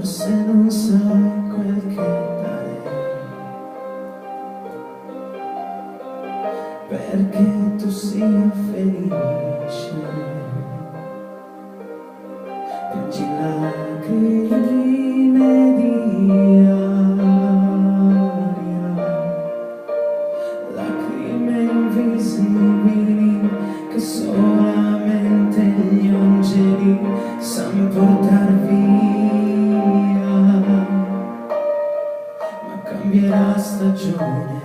forse non sai quel che dare, perché tu sia felice. Piangi lacrime di aria, lacrime invisibili che solamente gli angeli sanno portar via. Ma cambierà stagione,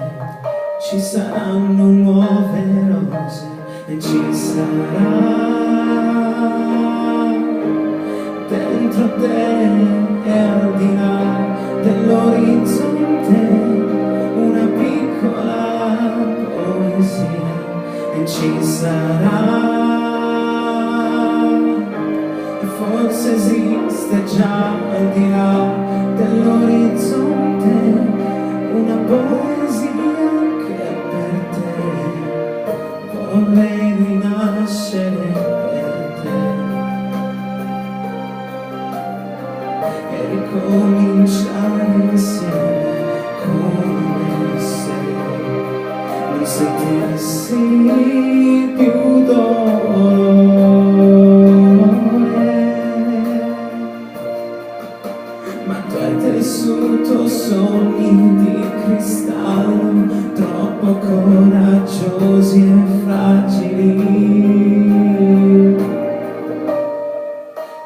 ci saranno nuove rose e ci sarà dentro te e al di là dell'orizzonte una piccola poesia, e ci sarà, e forse esiste già al di là dell'orizzonte una poesia che per te vorrei rinascere per te e ricominciare insieme come se non sentissi più dolore. Ma tu hai tessuto sogni di cristallo, troppo coraggiosi e fragili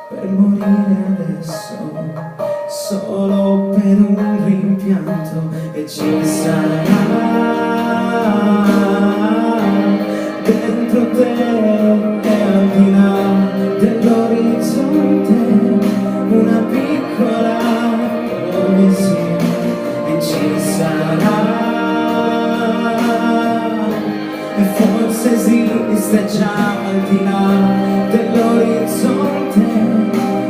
per morire adesso, solo per un rimpianto. E ci sarà dentro te e al di là dell'orizzonte una piccola poesia, e ci sarà, e forse esiste già al di là dell'orizzonte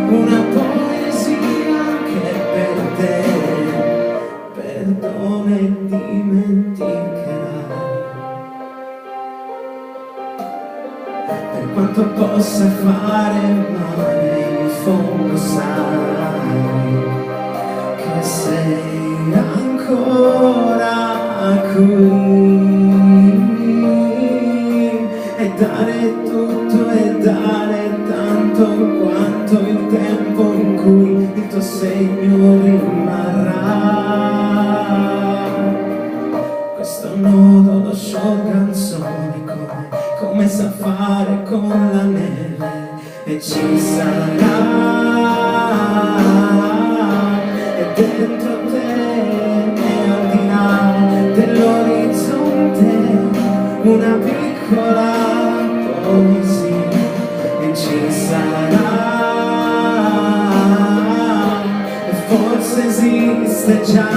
una poesia che per te perdona e dimenticherai. Per quanto possa fare male, in fondo sai che sei ancora qui, e dare tutto e dare tanto quanto il tempo in cui il tuo segno rimarrà. Questo nodo lo sciolga il sole come sa fare con la neve, e ci sarà, e dentro te e al di là dell'orizzonte una piccola poesia, e ci sarà, e forse esiste già